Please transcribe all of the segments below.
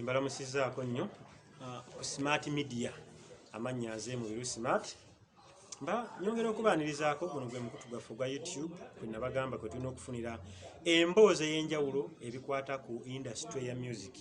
Mbalamusizaako nnyo Smart Media amanya nze mu Smart nyongera okubaanirizaako guno gwe mukutu gwaffe gwa YouTube kwe nabagamba kwe tulina okufunira emboozi ey'enjawulo ebikwata ku industry ya music.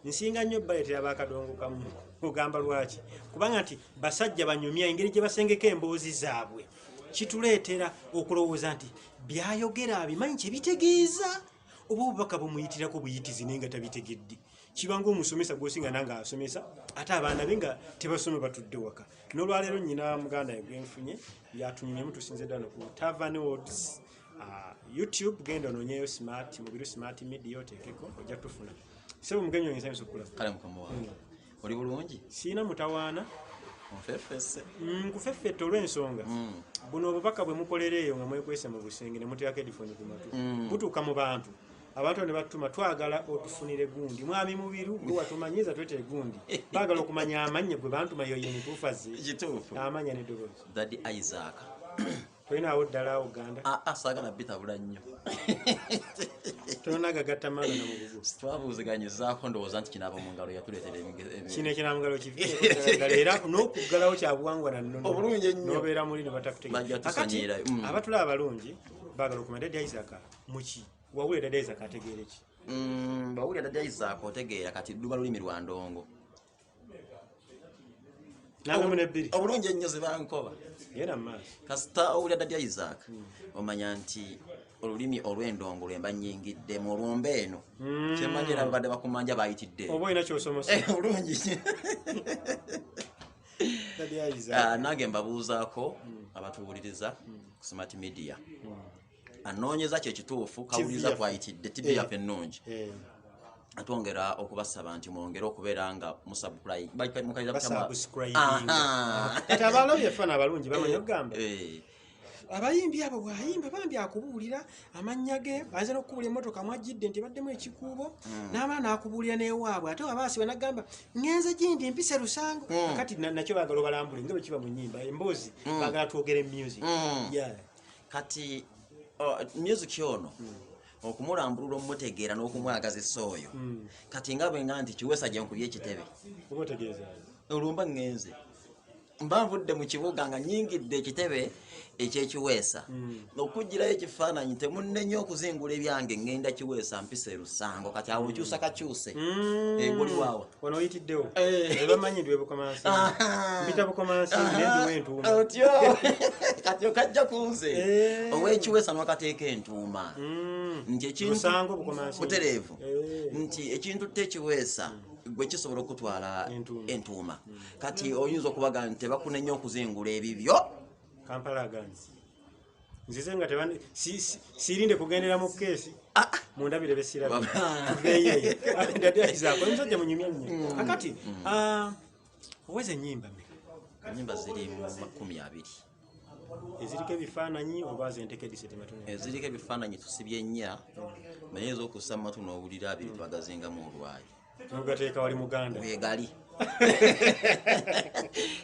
Nsinga nnyo baleetera bakadongo kamu kugamba lwaki kubanga nti basajja banyumya engeri gye basengeka emboozi zaabwe kituleetera okulowooza nti byayogera abimanyi kye bitegeeza oba obubaka bumuyitirako buyitizi naye nga tabitegedde. Kibanga omusomesa gwosinga nanga asomesa ate abaana be nga tebasome batudde waka. N'olwaleero nnyina muganda gwenfunye yatunyumyemu tusinze ddala ku Tavern Words YouTube genda ononyeyo Smart mu Smart Media oteekeko ojja tufuna. Sebo mugenyo ngisanyusa okulaba. Kale mukama wange. Oli bulungi? Siina mutawaana. Onfeffese. Nkufeffette olw'ensonga. Buno obubaka bwe mukolera eyo nga mwekwese mu busenge ne muteekako headphone ku matu. Butuuka mu bantu. Abantu ne batuma twagala otufunire gundi. Mwami mubiru gwe watumanyiza twete gundi. Baagala okumanya amanya gwe bantuma yoyo mutuufaze. Kituufu. Amanya ne ddoboozi. Daddy Isaac. Tolinaawo ddala Uganda. Saagala bitabula nnyo. Tolina gagatta mala na mugugu. Twabuuziganyizaako ndowooza nti kinaaba mu ngalo yatuleetera kino ekinaaba mu ngalo kiviira era n'okuggalawo kyabuwangwa na nnono. Obulungi ennyo. N'obeera muli ne batakutegeera. Akati abatula abalungi baagala okumanya Daddy Isaac muki wawule Daddy Isaac ategeere ki? Bawulira Daddy Isaac otegeera kati luba lulimi lwa ndongo. Nangamu n'ebbiri. Obulungi ennyo zibankoba. Yera maaso. Kasita owulira Daddy Isaac omanya nti olulimi olw'endongo lwemba nnyingidde mu olwomba eno kyemanyira babadde bakumanja bayitidde. Oba olina ky'osomose. Bulungi. Daddy Isaac. Nange mbabuuzaako abatuwuliriza ku Smart Media. Anoonyeza kye kituufu kawuliriza kwayitidde TV yaffe ennungi. Atwongera okubasaba nti mwongere okubeera nga musubscribe. Kati abalabye fana abalungi bamanyi okugamba. Abayimbi abo bw'ayimba bambi akubuulira amannya ge baze n'okubuulira emmotoka mwajjidde nti baddemu ekikuubo n'amala n'akubuulira n'ewaabwe ate wabaasibe n'agamba ngenze gindi mpise lusango kati nakyo baagala obalambule nga bwe kiba mu nnyimba emboozi baagala twogere music. Kati music ono okumulambulula omutegeera n'okumwagazisa oyo kati nga bwe nga nti Kiwesa gye nkubye ekitebe olumba ngenze mba nvudde mu kibuga nga nnyingidde ekitebe ekyekiweesa okugirayo ekifaananyi temunnenya okuzingula ebyange ngenda Kiweesa mpise lusango kati awo okyusa kakyuse buli waawa wano oyitiddewo bamanyi ndiwe bukomansi mpita bukomansi nendiwe entuuma otyo kati okajja kunze ow'ekiweesa n'akateeka entuuma nti ekintu butereevu nti ekintu tekiweesa gwe kisobola okutwala entuuma kati oyinza okubaga nti tebakunenya okuzingula ebibyo Kampala aganzi nzize nga tebandi sirinde kugendera mu keesi mundabire besira tuveeyo Daddy Isaac omusajja munyumya nnyo akati oweze ennyimba ennyimba ziri mu 20 eziriko ebifaananyi oba zentekedise tematune eziriko ebifaananyi tusibye nnya naye ez'okussa mu matu n'owulira abiri twagazingamu olwayi n'ogateeka wali muganda wegali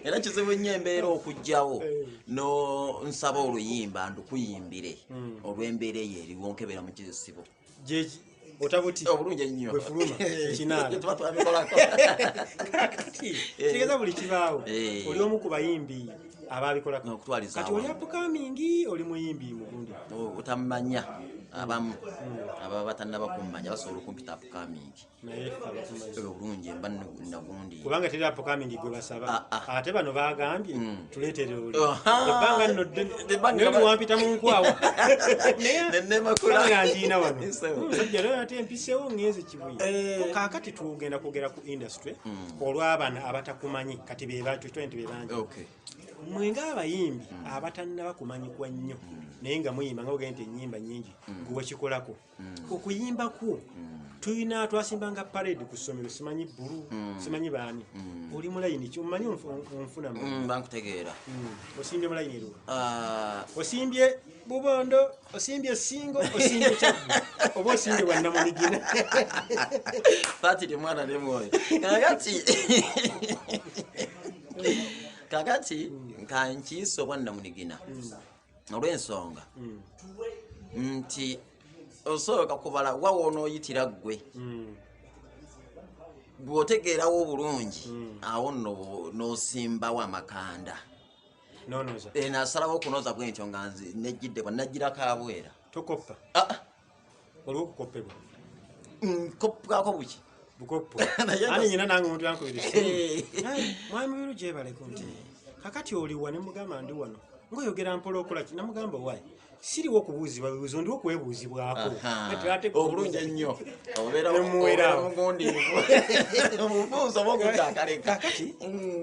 era kizibu nnyo embeera okujjawo no nsaba oluyimba ndukuyimbire olw'embeera eyo eriwo nkebera mu kisibo jeji otabuti obulungi ennyo bwefuluma kinaala tuba twabikolako kati kitegeeza buli kibaawo oli omu ku bayimbi abaabikolako kati oli upcoming oli muyimbi mugundi otamanya abamu ababa batannaba kummanya basobola okumpita upcoming naye obulungi mba nagundi kubanga teri upcoming gwe basaba ate bano bagambye tuleetere oli ebbanga nno ddene wampita mu nkwawa nga njiina wano musajja lero ate empisewo ngenze kibuye kaakati tugenda kugera ku industry olw'abana abatakumanyi kati bebantu nti bebanji mwe ng'abayimbi abatannaba kumanyikwa nnyo naye nga muyimba nga ogenda nti ennyimba nnyingi gwe kikolako okuyimbako tulina twasimbanga parade ku ssomero simanyi bbulu simanyi baani oli mulayini omanyi onfuna bankutegeera osimbye mulayini ero osimbye bubondo osimbye singo osimbye kyabbu oba osimbye bwannamunigina patiri mwana ne mwoyo kakati nkankiisa obwannamunigina olw'ensonga nti osooka kubala wawo onooyitira ggwe bw'otegeerawo bulungi awo n'osimbawo amakanda nonoza nasalawo okunoza bwentyo nga nze nejjidde bwannagirako abwera tokoppa olw'okukopebwa nkopukako buki bukoppo ani nyina nange omuntu yankubira mwami wiru gyebaleko nti kakati oliwa ne mugamba ndi wano ngoyogera mpola okola ki namugamba wayi siriwo okubuuzibwa bibuuzo ndiwo okwebuuzibwako obulungi ennyo nemuweerawomugundiivu omubuuzo bogukakaleka kakati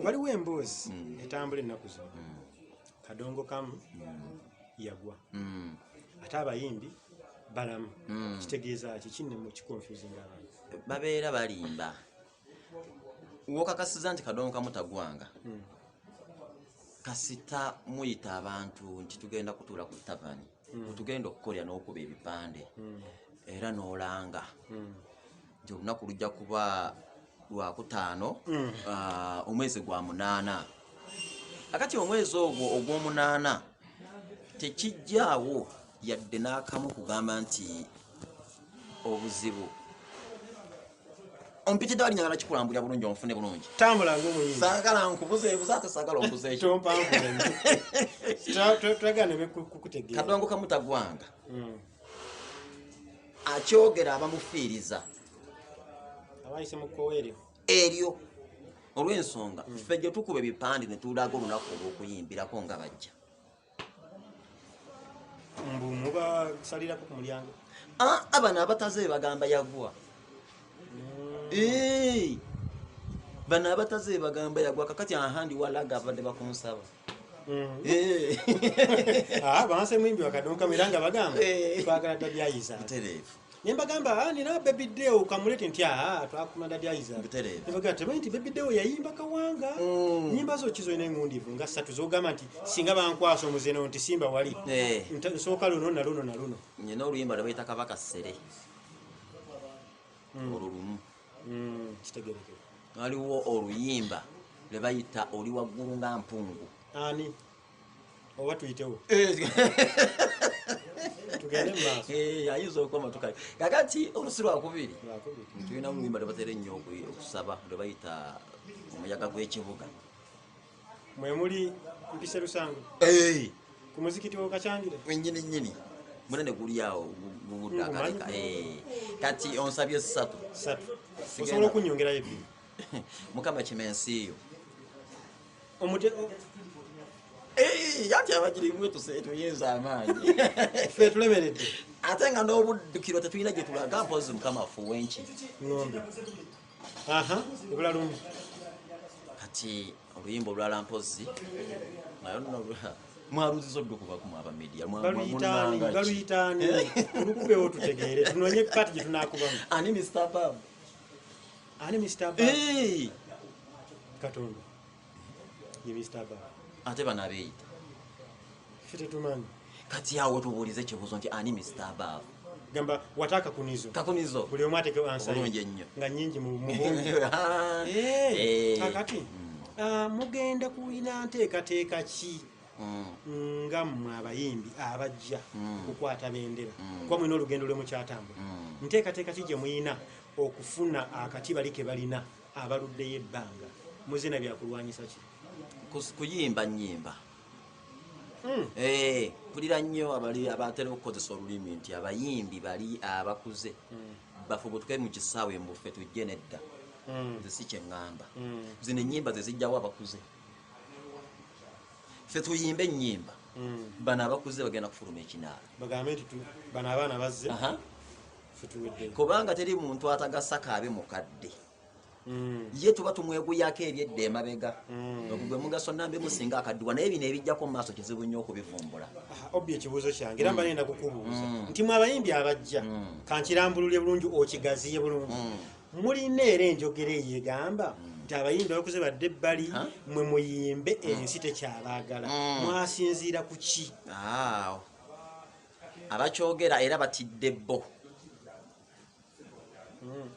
waliwo emboozi etambula ennaku zino kadongo kamu yagwa ate abayimbi balamu kitegeeza ki kinne mu kikonfuzinga abantu babeera balimba wokakasiza nti kadongo kamu tagwanga kasita muyita abantu nti tugenda kutuula ku tavani tugenda okukolya n'okuba ebipande era n'olanga nti olunaku lujja kuba lwakutaano omwezi gwa 8 akati omwezi ogwo ogw'omunaana tekijjaawo yadde n'akamu kugamba nti obuzibu ompitidde wali njagala kikulambulira bulungi onfune bulungi tambula ng'omuyimbi saagala nkubuzeebuza ate saagala ombuze ekyo twagane kukutegeera kadongo kamu tagwanga akyogera abamufiiriza abayise mu kkowa eryo olw'ensonga ffe gye tukuba ebipande ne tulaga olunaku olw'okuyimbirako nga bajja mbu mubasalirako ku mulyango abana abataze bagamba yagwa bano abataze bagamba yagwa kakati ahandi walaga abadde bakunsaba banse mwimbi wakadongo kamu era nga bagamba twagala dadyayiza nembagamba nina bebideo kamulete nti twakuma dadyayiza nebagaa temanyi nti bebideo yayimba kawanga nyimba zo kizo ina engundivu nga 3 zogamba nti singa bankwasa omuzeno nti simba wali nsooka luno na luno na luno nyina oluyimba lwebayita kabaka ssere olwo lumu kitegereke waliwo oluyimba lwebayita oli waggulu nga mpungu ani oba tuyitewo tugende maaso ayinza okukoma tukale kakati olusi lwakubiri tulina oluyimba lwebatera ennyo okusaba lwebayita omuyaga gw'ekibuga mwemuli mpise lusango ku muzikiti wokakyangire nyini munene guli awo gubudde akaleka kati onsabye 3 osobola okunyongerayo ebbiri mukama kimensiyo yati abagirimu tuyinza amaanyi ffe tulemeredde ate nga n'obuddukiro tetulina gye tulaga mpozi mukama afuwe enki ngombe ebula lumu kati oluyimba olwala mpozi nayo nno mwaluziza oddukubakumu abamedia baluyitaani olukubewo tutegeere tunonye kati gye tunakubamu ani Mr. Bab katonda ye Mr. Bab ate bano abeeyita ffe tetumanyi kati awo tubuulize ekibuuzo nti ani Mr. Bab gamba wataka kakunizo buli omu ateke bulungi ennyo nga nnyingi kakati mugenda kulina nteekateeka ki nga mmwe abayimbi abajja kukwata bendera kuba mulina olugendo lwe mukyatambula nteekateeka ki gye muyina okufuna akatibali ke balina abaluddeyo ebbanga muzina byakulwanyisa ki kuyimba nnyimba mpulira nnyo abatera okukozesa olulimi nti abayimbi bali abakuze bafubutuke mu kisaawe mbuffe tujje nedda nze si kyeŋŋamba zino ennyimba ze zijjawo abakuze ffe tuyimbe ennyimba bano abakuze bagenda kufuluma ekinaala bagambe nti bano abaana bazze kubanga teri muntu atagasa kaabe mukadde ye tuba tumweguyako ebyedda emabega ogwe mugaso nambe musinga akaddiwa naye bino ebijjako mu maaso kizibu nnyo okubivumbula obbi ekibuuzo kyange era mba nenda kukubuuza nti mwe abayimbi abajja kankirambululye bulungi okigaziye bulungi mulina era enjogera eyo egamba nti abayimbi abakuze badde ebbali mwe muyimbe ensi tekyabaagala mwasinziira ku ki abakyogera era batidde bo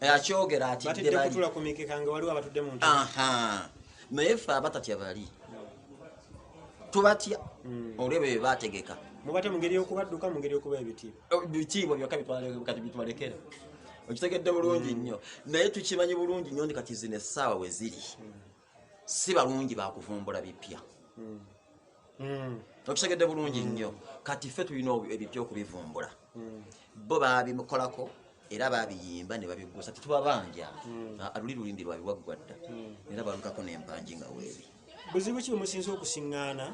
akyogera atidde bali kutula kumikeka nga waliwo abatudde mu naye ffe abatatya bali tubatya olwebyo bye bategeka mubate mu ngeri y'okubadduka mu ngeri y'okuba ebitiibwa byokka bitwalekera okitegedde bulungi nnyo naye tukimanyi bulungi nnyo ndi kati zino essaawa we ziri si balungi bakuvumbula bipya okitegedde bulungi nnyo kati ffe tulina ebipya okubivumbula bo babimukolako era babiyimba ne babigusa tetubabanja luli lulindi lwabi waggwadda era balukako n'empanji nga weebi buzibu ki bwemusinza okusiŋŋaana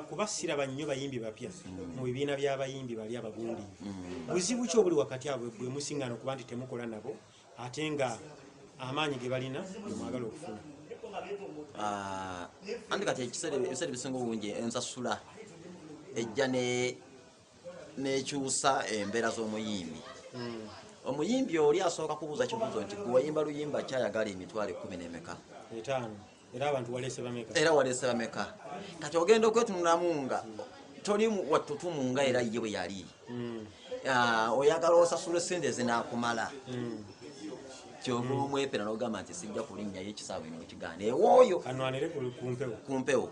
kubasira bannyo bayimbi bapya mu bibiina by'abayimbi bali abagundi buzibu ki obuli wakati abwe bwe musiŋŋaana okuba nti temukola nabo ate nga amaanyi ge balina mwagala okufuna andi kati ebiseera ebisinga obungi ensasula ejja nekyusa embeera z'omuyimbi omuyimbi oli asooka kubuuza kibuuzo nti gwe wayimba luyimba kyayagala emitwalo 15 era abantu waleese bameka kati ogenda okwetunulamu nga toli wattutumu nga era ye bwe yali oyagala osasula esente zinakumala kyova omwepera n'ogamba nti sijja kulinnyayo ekisaawe eno mukigaana ewooyo kumpewo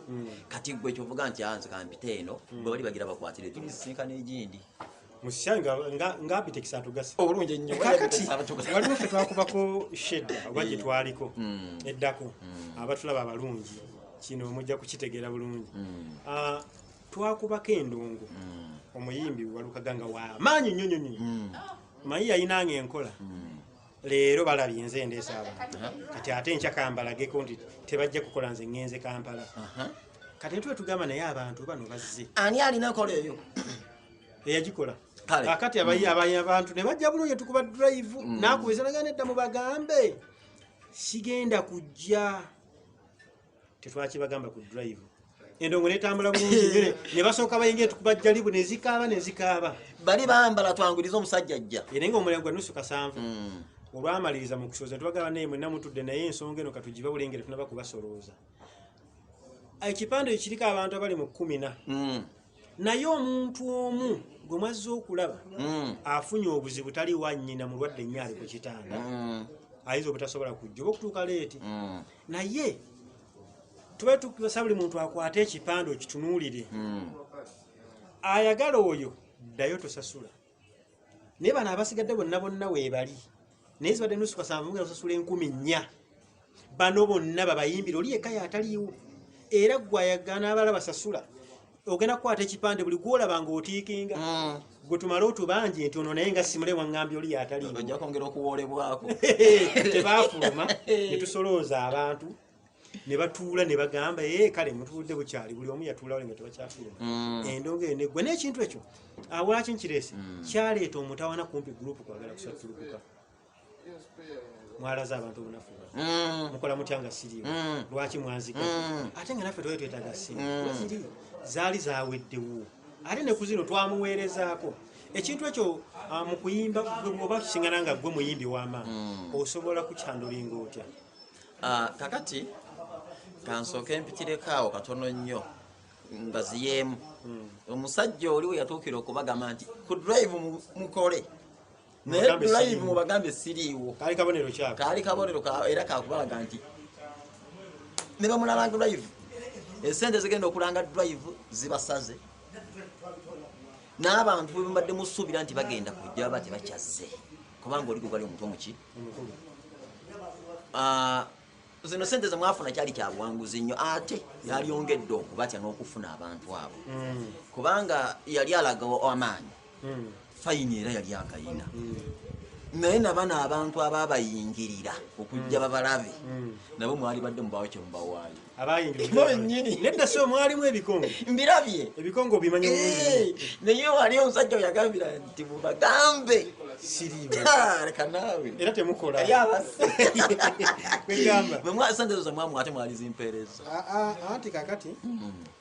kati gwe kyovuga nti anze kampita eno bwe bali bagira bakwatire tulisinkana egindi musisyange nga Apetex atugase obulungi ennyo waliwo ffe twakubako shedda oba gye twaliko eddako abatulaba abalungi kino mujja kukitegeera bulungi twakubako endongo omuyimbi walukaganga wamaanyi nnyo mayi yayinanga enkola leero balabye nze ndeesa abantu kati ate nkya kambalageko nti tebajja kukola nze ŋŋenze Kampala kati netwe tugamba naye abantu bano bazze ani alina enkola eyo eyagikola akati abantu ne bajja bulungi tukuba drive nakuweza nagana edda mubagambe sigenda kujja tetwakibagamba ku drive endongo netambula bulungi ne basooka bayingira tukuba jjalibu nezikaaba bali bambala twanguliza omusajja ajja era nga omulembe gwa nusu 7 olwamaliriza mu kusoza tubagaba naye mwenna mutudde naye ensonga eno katugiba bulengere tunaba kubasolooza ekipande ekiriko abantu abali mu 14 naye omuntu omu gwe mwazze okulaba afunye obuzibu tali wannyina mulwadde nnyo ali ku kitanda ayinza obutasobola kujja oba okutuuka leeti naye tube tukibasa buli muntu akwate ekipande okitunuulire ayagala oyo ddayo tosasula naye bano abasigadde bonna weebali naye zibadde nusu 7 mugenda osasula 4,000 bano bonna babayimbire oli yekka yataliiwo era gwayagana abala basasula ogenda kukwata ekipande buli gwolaba nga otiikinga gwe tumale otubanje nti ono naye nga simule waŋŋambye oli yataliiwo ojja kwongera okuwoolebwako tebaafuluma ne tusolooza abantu ne batuula ne bagamba kale mutudde bukyali buli omu yatuulawo nga tebakyafuluma endongo eyo neggwe n'ekintu ekyo awaki nkireese kyaleeta omutawana kumpi gurupu kwagala kusatulukuka mwalaze abantu obunafu mukola mutya nga siriiwo lwaki mwanzika ate nga naffe twali twetaaga ssente ziri zaali zaweddewo ate ne ku zino twamuweerezaako ekintu ekyo mu kuyimba oba kisiŋŋana nga ggwe muyimbi w'amaanyi osobola kukyandulinga otya kakati kansooke mpitireko awo katono nnyo mbaziyeemu omusajja oli we yatuukira okubagamba nti ku drive mukole naye drive mubagambe siriiwo kaali kabonero era kakubalaga nti ne bamulanga drive esente zigenda okulanga drive zibasaze n'abantu bwe mbadde musuubira nti bagenda kujja baba tebakyaze kubanga oli gwali omuntu omuki zino sente zemwafuna kyali kya buwanguzi nnyo ate yalyongedde okubatya n'okufuna abantu abo kubanga yali alaga amaanyi fayini era yali akayina naye nabano abantu ababayingirira okujja babalabe nabo mwali badde mubawo kye mubawaayo abayingirira nedda so mwalimu ebikongo mbirabye ebikongo bimanyi naye wali omusajja oyagambira nti mubagambe reka naawe era temukola sente zo zemwamu ate mwali zimpeereza anti kakati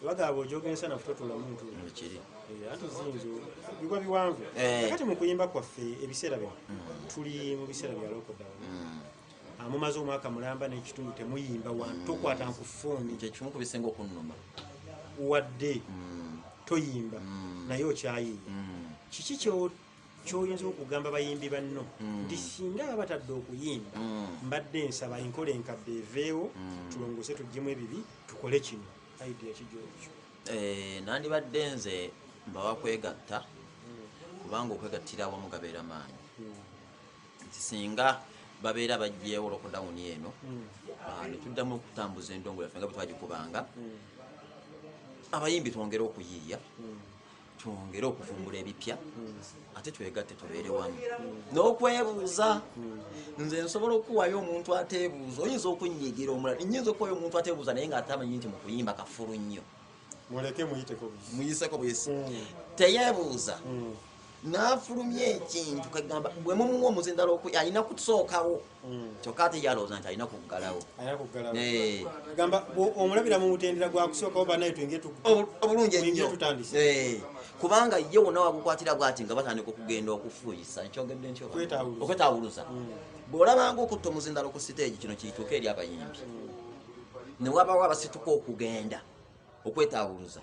bagaba ojogensa nafutotula muntu kiri anti zinzo bigwa biwanvu kakati mu kuyimba kwaffe ebiseera bino tuli mu biseera bya lockdown mumaze omwaka mulamba n'ekitundu temuyimba wantu tokwata ku ffooni kyekimu ku bisinga okunnuma wadde toyimba naye okyayiiya kiki kyoyinza okugamba bayimbi banno nti singa baba batadde okuyimba mbadde nsaba enkola enkadde eveewo tulongose tuggyemu ebibi tukole kino idea kijokyo nandibadde nze mbawa kwegatta kubanga okwegattira awamu gabeera maanyi nti singa babeera bajjeewo lockdown eno ne tuddamu okutambuza endongo yaffe nga bwe twagikubanga abayimbi twongere okuyiiya twongere okuvumbula ebipya ate twegatte tubeere wamu n'okwebuuza nze nsobola okuwaayo omuntu ateebuuza oyinza okunyigira omulala nyinza okuwaayo omuntu ateebuuza naye nga atamanyi nti mu kuyimba kafulu nnyo muleke muyiseko bwesi teyeebuuza n'afulumya ekintu kagamba bwe mumuwa omuzindalo alina kusookawo kyokka ate yalowooza nti alina kuggalawo gamba omulabira mu mutendera gwa kusookawo banaye twinge obulungi ennyo kubanga ye wonna wabukwatira bwati nga batandika okugenda okufuuyisa nkyogedde ntyo okwetawuluza bw'olabanga okutta omuzindalo ku siteegi kino kiyituuka eri abayimbi ne wabawo abasituka okugenda okwetawuluza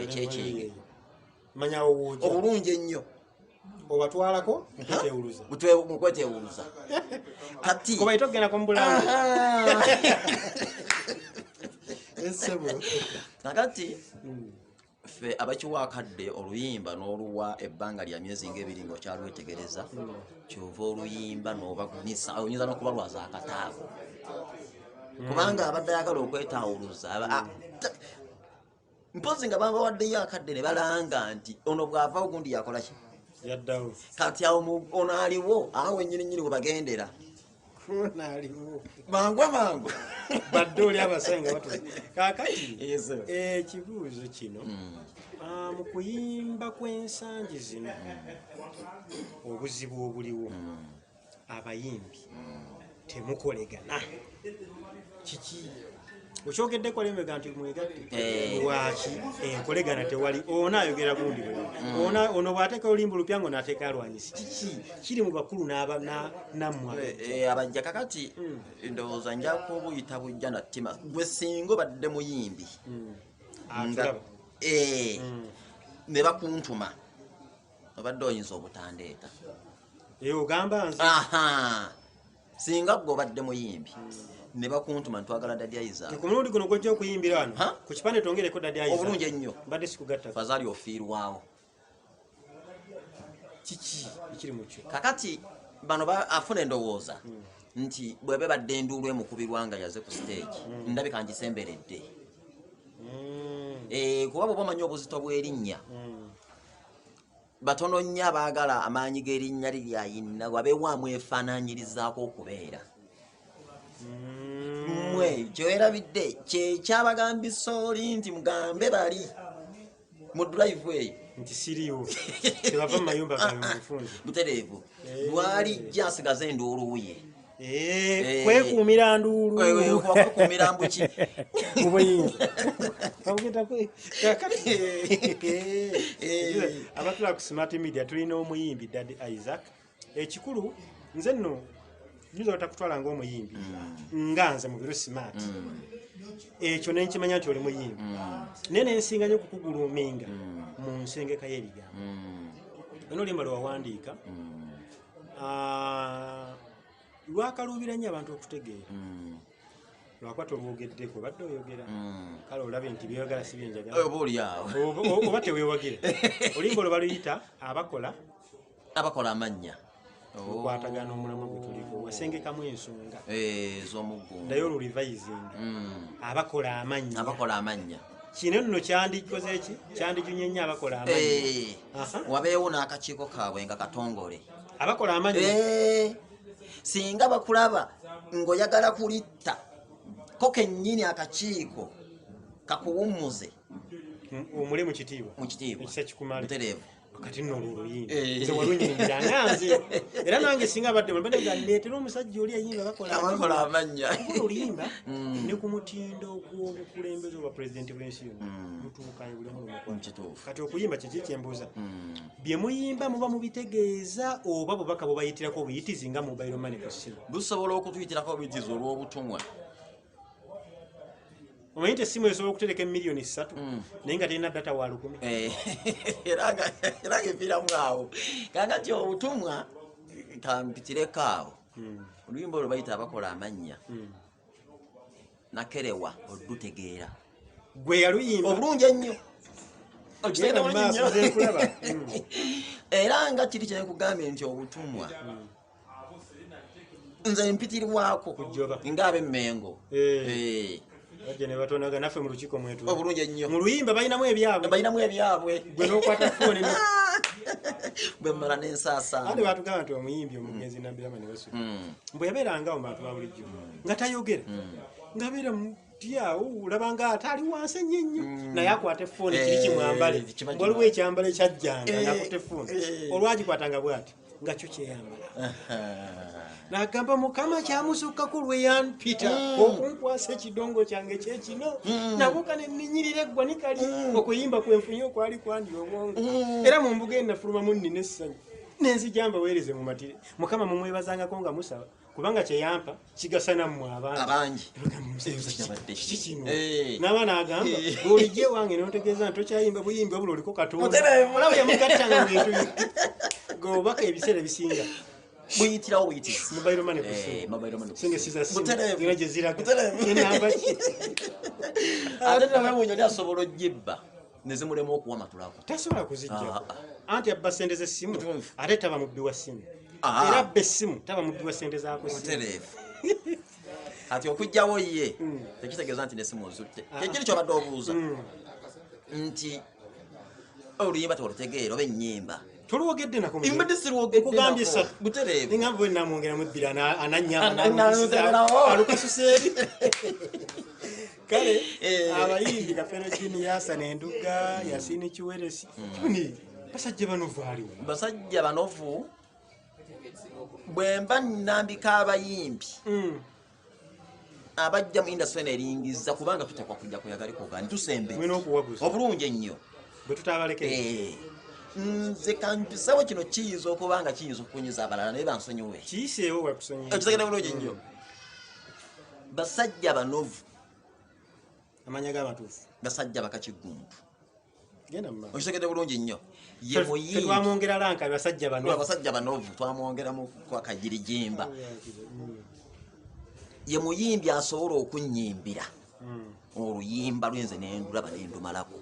ekyekyenge obulungi ennyo obatwalako mukwetewuluza kati kubaitogenda kumbulango nakati ffe abakiwaakadde oluyimba n'oluwa ebbanga lya myezi ng'ebiri ng'okyalwetegereza kyova oluyimba n'obagunisa oyinza n'okubalwaza akataago kubanga abadde ayagala okwetawuluza mpozi nga babawaddeyo akadde ne balanga nti ono bw'ava ogundi yakola ki yaddawo kati awo ono aliwo awo ennyininyini we bagendera mangu badde oli abasenga batuze kaakati ekibuuzo kino mu kuyimba kw'ensangi zino obuzibu obuliwo abayimbi temukolegana kiki okyogeddeko lemega nti mwegatte lwaki enkolegana tewali ono ayogera gundi ono bw'ateeka oluyimba olupya ngo n'ateeka alwanyisi kiki kiri mu bakulu nammwe abajja kakati ndowooza njako obuyita bujja na ttima gwe singa obadde muyimbi ne bakuntuma obadde oyinza obutandeeta ogamba nze singa gwe obadde muyimbi ne bakuntuma ntwagala Daddy Isaac ku mulundi guno gwojja okuyimbira wano ku kipande twongereko Daddy Isaac obulungi ennyo mbadde sikugatta fazali ofiirwawo kiki ekiri mu kyo kakati bano afuna endowooza nti bwebe badde enduulu emukubirwa nga yaze ku stage ndabika ngisemberedde kuba bwe bamanyi obuzito bw'erinnya batono nnyo abaagala amaanyi g'erinnya liri ayinna wabeewaamu efaanaanyirizaako okubeera mmwe kyoerabidde kyekyabagambisa oli nti mugambe bali mu drive eyo nti siriwo tebava mu mayumba gawe mu bufunze butereevu lwalijja asigaze enduulu ye kwekuumira nduulu kwekuumira mbuki mubuyinza abatula ku Smart Media tulina omuyimbi Daddy Isaac ekikulu nze nno nyuza otakutwala ng'omuyimbi nga nze mu biro Smart ekyo nenkimanya nti oli muyimbi naye nensinga nnyo okukuguluminga mu nsengeka y'ebigambo ono oluyimba lwe wawandiika lwakaluubira nnyo abantu okutegeera lwakuba tolwogeddeko badde oyogera kale olabe nti byoyagala si byenjagala oba oliawo oba teweewagira oluyimba olwo baluyita abakola amannya okwatagana omulamwa gwe tuliko wasengekamu ensonga ez'omuggundu naye olulivayizinga abakola amannya kino nno kyandikoze eki kyandijunnye nnyo abakola amanya wabeewo n'akakiiko kaabwe nga katongole abakola amanya singa bakulaba ng'oyagala kulitta ko kennyini akakiiko kakuwummuze omule mu kitiibwa ekisa kikumala mutereevu kati nno oluyimba nze walunyingira nanze era nange singa badde mbadde nga ndeetera omusajja oli ayimba abakola amanya oluyimba ne ku mutindo gw'obukulembeze obwa pulezidenti bw'ensi yonna mutuukayo buli omu kati okuyimba kiki kyembuuza bye muyimba muba mubitegeeza oba bubaka bubayitirako obuyitizi nga mobile money ku ssimu busobola okutuyitirako obuyitizi olw'obutumwa omanyi nti essimu esobola okutereka emiliyoni 3 naye nga terina data wa 10 era nga efiiramu awo kakati obutumwa kampitireko awo oluyimba olwo bayita abakola amannya nakerewa olutegeera gwe yaluyimba obulungi ennyo era nga kiri kye nkugambye nti obutumwa nze mpitirwako Kujoba. ngaabe Mengo Bajja ne batonaga naffe mu lukiiko mwetu. obulungi ennyo Mu luyimba balinamu ebyabwe. balinamu ebyabwe Gwe n'okwata fone ne bwe mmala n'ensaasanga ate batugamba nti omuyimbi omugenzi Nambirama ne basu. Mbwe yabeerangawo mu bantu ba bulijjo nga tayogera. Ngabeera mutyawo olabanga ate ali wansi ennyo naye akwata effone kiri kimwambale. Waliwo ekyambalo ekyajjanga ng'akutte effone. Olwagikwatanga bw'ati nga kyo kyeyambala. N'agamba Mukama kyamusukkako lwe yampita okunkwasa ekidongo kyange kyekino nabuuka ne nninyirira eggwanika li okuyimba kwenfunye okwali kwandi obwongo era mu mbuga ennafulumamu nnina essanyu n'enzija mbaweereze mu matire Mukama mumwebazangako nga musaba kubanga kyeyampa kigasa nammwe abangi kiki kino n'abaana agamba bw'olijja ewange n'otegeeza nti tokyayimba buyimbi wabula oliko Katonda olaba yamugattanga mu bintu gobaka ebiseera bisinga buyitirawo buyitiriza mobile money singa sizasina gye ziraga enamba ki ate nawemunyoni asobola ojjibba ne zimulema okuwa matulako tasobola kuzijja anti abba sente z'essimu ate taba mubbi wa ssimu era abba essimu taba mubbi wa sente zaako mutereevu kati okujjawo ye tekitegeeza nti nessimu ozutte kyekiri kyobadde obuuza nti oluyimba teolutegeera oba ennyimba tolwogedde nako imbadde sirwogedde kugambye essatu butereevu engamba bwe namwongeramu ebbiri ananyaalukasuseri kale abayimbi Kafero Junior Enduga Yasini Kiweresi tuni basajja banovu aliwo basajja banovu bwemba nnambika abayimbi abajja mu industry neringiza kubanga tutakwa kujja kuyagaliko gani tusembe obulungi ennyo bwe tutabalekera nze kampisawo kino kiyinza okuba nga kiyinza okukunyiza abalala naye bansonyiwe kiyiseewo wakusonyiwa ekisegede bulungi nnyo basajja banovu amanya g'amatuufu basajja bakakiggundu genda mu maaso okisegede bulungi nnyo twamwongera lanka basajja banovu twamwongeramu kwa Kajirijimba ye muyimbi asobola okunnyimbira oluyimba lwenze nendulaba nendumalako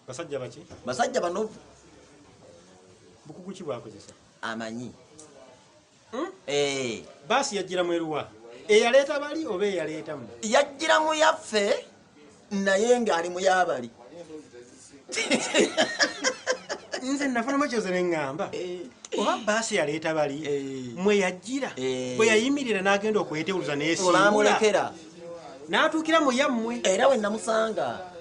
basajja baki basajja banovu bukugu ki bwakozesa amanyi baasi yajjira mweruwa eyaleeta bali oba eyaleetamu yajjira mu yaffe naye ng'ali mu yabali nze nafunamu kyoze neŋŋamba oba baasi yaleeta bali mwe yajjira bwe yayimirira n'agenda okwetewuluza neyesimulekera n'atuukira mu yammwe era we namusanga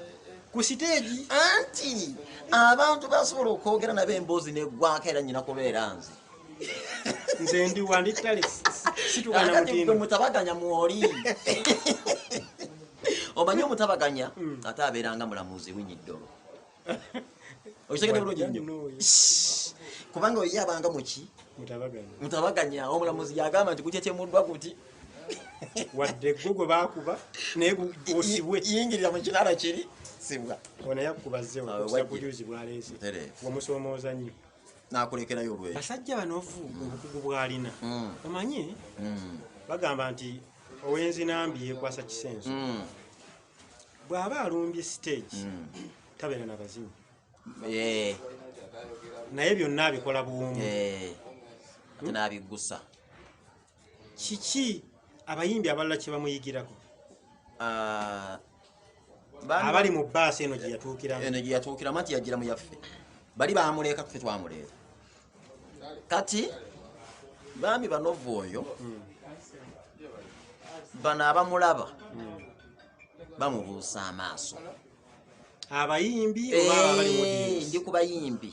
ku siteegi anti abantu basobola okwogera nabo emboozi neggwako era nyina kubeera nze ndi wanditale situgana mutindo mutabaganya mwoli omanyi omutabaganya ate abeeranga mulamuzi winyiddolo okisegede bulungi nnyo kubanga oye abanga muki mutabaganya omulamuzi yagamba nti kutyekyemuddwa guti wadde gwe bakuba naye osibwe yingirira mu kinaala kiri sibwa ono yakubazzewo kujuzi bwaleese wamusoomooza nnyo nakulekerayo olweyo basajja banovu obukugu bwalina omanyi bagamba nti owenzi nambi yekwasa kisenso bw'aba alumbye stage tabeera n'abazimu naye byonna abikola buwumu ate n'abiggusa kiki abayimbi abalala kye bamuyigirako abali mu baasi eno gye yatuukiramu anti yajjira mu yaffe bali bamuleeka ffe twamuleeta kati bambi banovu oyo bano abamulaba bamubuusa amaaso abayimbi oba abali mu ndi ku bayimbi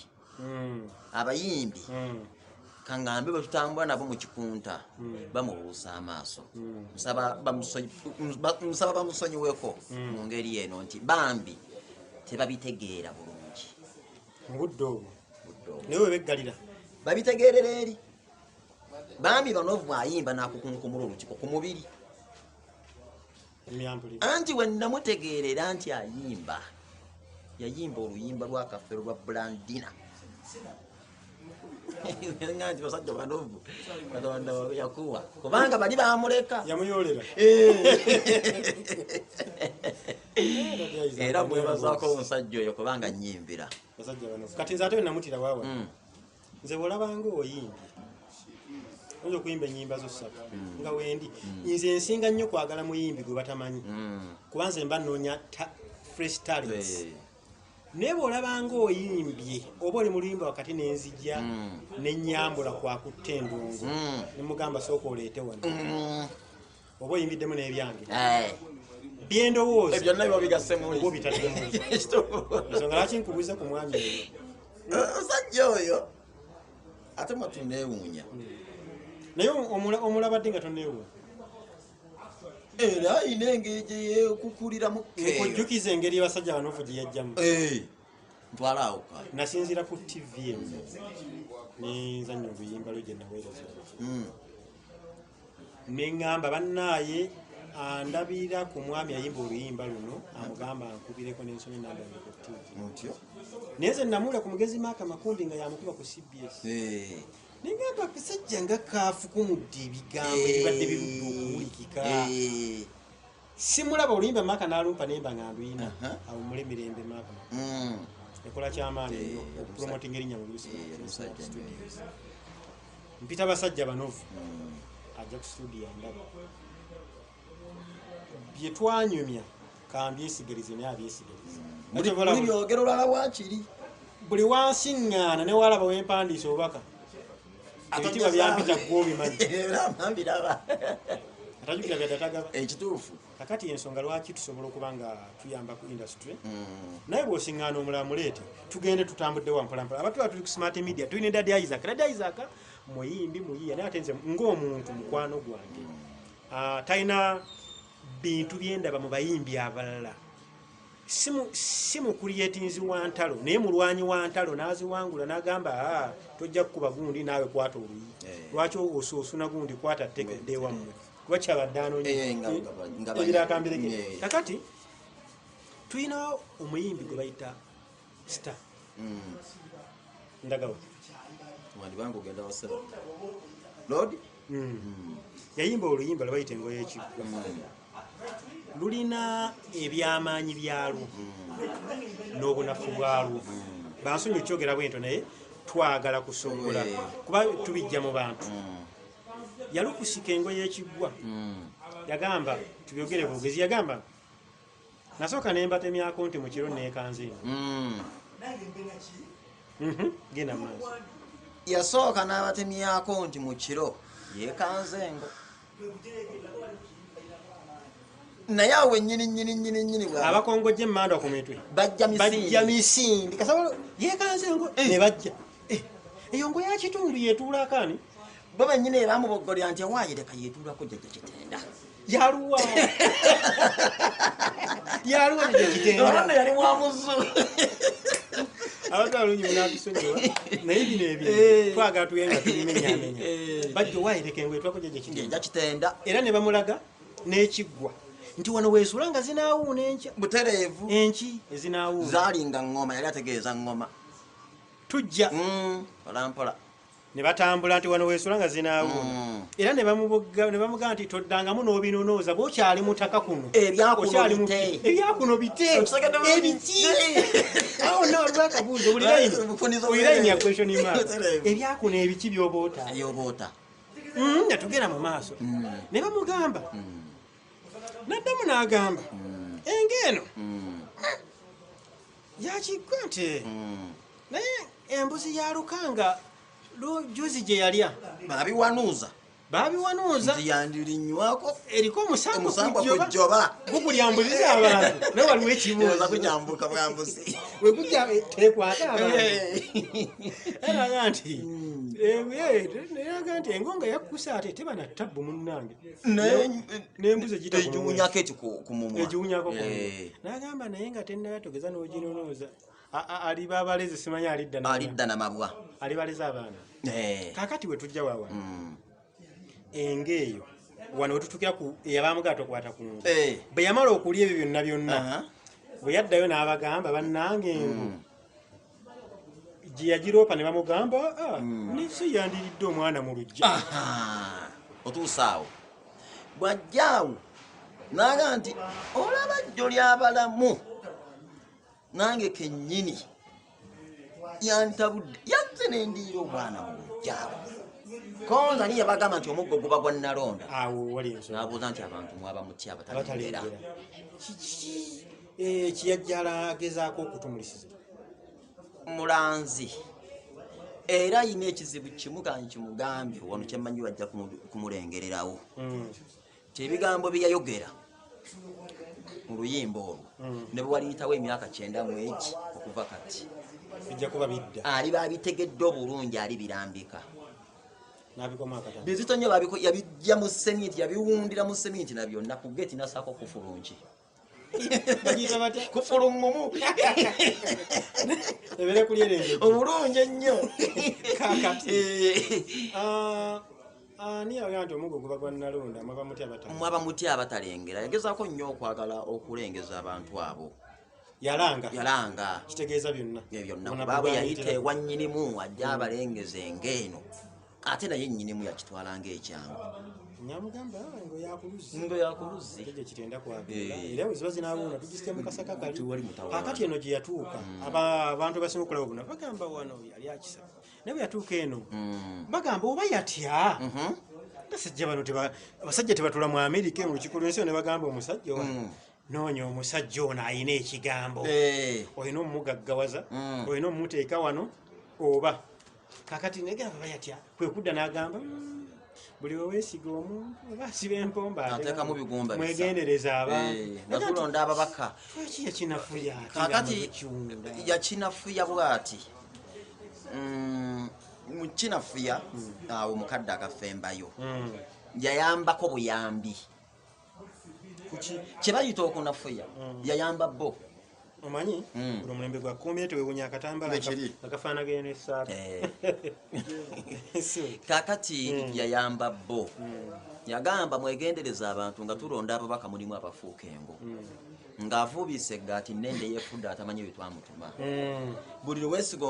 abayimbi kangambe bwe tutambula nabo mu kikunta bamubuusa amaaso nsaba bamusonyiweko mu ngeri eno nti bambi tebabitegeera bulungi mubudde obwo naye webeggalira babitegeerera eri bambi banovu ayimba n'akukunkumula olukiko ku mubiri anti we namutegeerera nti yayimba oluyimba lwa Kafero lwa Blandina nga nti basajja banovu Katonda yakuwa kubanga bali bamuleka yamuyolera era mwebazaako omusajja oyo kubanga nnyimbira basajja banovu kati nze ate we namutira waawa nze bwolabanga oyimbi oyinza okuyimba ennyimba zo ssatu nga wendi nze nsinga nnyo kwagala muyimbi gwe batamanyi kuba nze mba nnoonya fresh talents naye bwolabanga oyimbye oba oli mu luyimba wakati n'enzija n'ennyambula kwakutte endongo ne mugamba sooka oleete wano oba oyimbiddemu n'ebyange byendowooza ebyo byonna biba bigassemu oba obitaddemu ensonga lwaki nkubuuza ku mwami oyo omusajja oyo ate matuneewuunya naye omulabadde nga toneewuunya era ayina engeri gye yeekukuliramu nkujjukiza engeri y'abasajja banofu gye yajjamu ntwala awo nasinziira ku tv emu nenzannya oluyimba lwe gye naweereza neŋŋamba bannaaye andabira ku mwami ayimba oluyimba luno amugamba ankubireko n'ensonyi nandabira ku tv naye nze namuula ku mugezi Maaka Makumbi nga yamukuba ku CBS nengamba akasajja nga kaafukumudde ebigambo ebibadde birudde okuwulikika simulaba oluyimba Maaka n'alumpa nemba nga nduyina awo mule mirembe Maaka ekola kyamaanyi nnyo okupromotinga erinnya mu Studios mpita basajja banovu ajja ku studio ndaba bye twanyumya kambyesigalize naye abyesigalize buli byogero lala wakiri buli wansiŋŋaana ne walaba wempandiisa obubaka ebitiibwa byampita gw'obimanyi atajukira byadatagaba ekituufu kakati ensonga lwaki tusobola okuba nga tuyamba ku industry naye bw'osiŋŋaana omulala muleete tugende tutambudde wampolampola abatuba tuli ku smart media tulina Daddy Isaac Daddy Isaac muyimbi muyiya naye ate nze ng'omuntu mukwano gwange talina bintu byendaba mu bayimbi abalala si mu creatinzi wa ntalo naye mulwanyi wa ntalo n'aziwangula n'agamba tojja kukuba gundi naawe kwata oluyi lwaki osoosuna gundi kwata ttekedde wammwe kuba kyabadde anoonya ebirakamberege kakati tulina omuyimbi gwe bayita star ndagawa wandibanga ogenda wasaba lord yayimba oluyimba lwe bayita engoye y'ekiggwa lulina ebyamaanyi byalwo n'obunafu bwalwo bansonyi okyogera bwento naye twagala kusobola kuba tubijja mu bantu yalukusika engoye y'ekiggwa yagamba tubyogere bugezi yagamba nasooka nembatemyako nti mu kiro neekanze genda maaso yasooka n'abatemyako nti mu kiro yeekanze ngo naye awo ennyini abakongojja emmanda ku mitwe bajja misindi kasobola yeekanze ngo ne bajja eyo ngo yakitundu yetuulako ani bo bennyini ebamuboggolera nti ewayireka yetuulako jjajja Kitenda yaluwa jjajja Kitenda yali mwamuzu abantu alungi munatusonyiwa naye bino ebyo twagala tugenga tubimenyaamenya bajja owayireka engo etwako jjajja Kitenda era ne bamulaga n'ekiggwa nti wano weesula nga zinaawuuna enkya butereevu enki ezinaawuuna zaalinga ngoma yali ategeeza ngoma tujja polampola ne batambula nti wano weesula nga zinaawuuna era ne bamugamba nti toddangamu n'obinonooza bw'okyali mutaka kuno ebyakuno bite ebiki awo nolwa akabuuzo buli layini ya question mark ebyakuno ebiki by'oboota natugera mu maaso ne bamugamba naddamu n'agamba engeno yakiggwa nti naye embuzi ya Lukanga juzi gye yalya babiwanuuza nti yandirinywako eriko omusango kujjoba gukulyambuliza abantu naye waliwo ekibuuzo kunyambuka bwambuzi wekujja tekwata abantu eraga nti neraga nti engonga yakkusa ate teba na ttabbu munnange n'embuzi egiwunyako eki ku mumwa egiwunyako n'agamba naye nga tennayatogeza n'oginonooza aliba abalezi simanyi alidda namabwa alibaleza abaana kakati we tujja wawa engeeyo wano wetutukira ku eyabamugaa tokwata ku ngo bwe yamala okulya ebyo byonna byonna bwe yaddayo n'abagamba bannange engo gye yagiroopa ne bamugamba nisi yandiridde omwana mu lujja otuusaawo bwajjaawo naga nti olaba jjo lyabalamu nange kennyini yantabudde nze nendiira omwana mu lujjaawo konza niye bagamba nti omuggo guba gwa Nalonda awo wali ensonga n'abuuza nti abantu mwaba mutya abatalengera kiki kiyajjala agezaako okutumulisiza mulanzi era ayina ekizibu kimu kanyi kimugambye wano kyemmanyi bajja kumulengererawo ebigambo bye yayogera mu luyimba olwo ne bwe waliyitawo emyaka 9 mu egi okuva kati bijja kuba bidda ali babitegedde obulungi ali birambika n'abikoma akatanga bizito nnyo yabijja mu seminti yabiwundira mu seminti na byonna ku geti nasako kufulungi kufulungumu ebere kulyerengeje obulungi ennyo kakati ani agamba nti omuggo guba gwa Nalonda mwaba muti abatalengera yagezaako nnyo okwagala okulengeza abantu abo yalanga kitegeeza byonna baabwe yayita ewa nnyinimu ajja abalengeze eng'eno ate naye nnyinimu yakitwala ng'ekyangu nyamugamba ngo yakuluzi kije kitenda kwagala era weziba zinaabona tugisite mu kasaka kali kakati eno gye yatuuka abantu basinga okulaba buna bagamba wano yali akisa naye bwe yatuuka eno bagamba oba yatya basajja bano abasajja tebatula mu Amerika mu lukiiko lw'ensi ne bagamba omusajja noonya omusajja ono ayina ekigambo olina omumugaggawaza olina omumuteeka wano oba kakati negamba bayatya kwe kudda n'agamba buli weesiga omuntu oba asiba empomba ateekamu bigumba mwegendereza abantu natulonda ababaka ki yakinafuya kakati yakinafuya bwati mu kinafuya awo mukadde akafembayo yayambako buyambi kye bayita okunafuya yayamba bo omanyi buli omulembe gwa kkuumye tewewunya akatambala akafaanaganye n'essaati kakati yayamba bo yagamba mwegendereza abantu nga tulonda ababaka mulimu abafuuka engo ng'avuubise ati nnende yeefudde atamanyi bye twamutuma buli lwesiga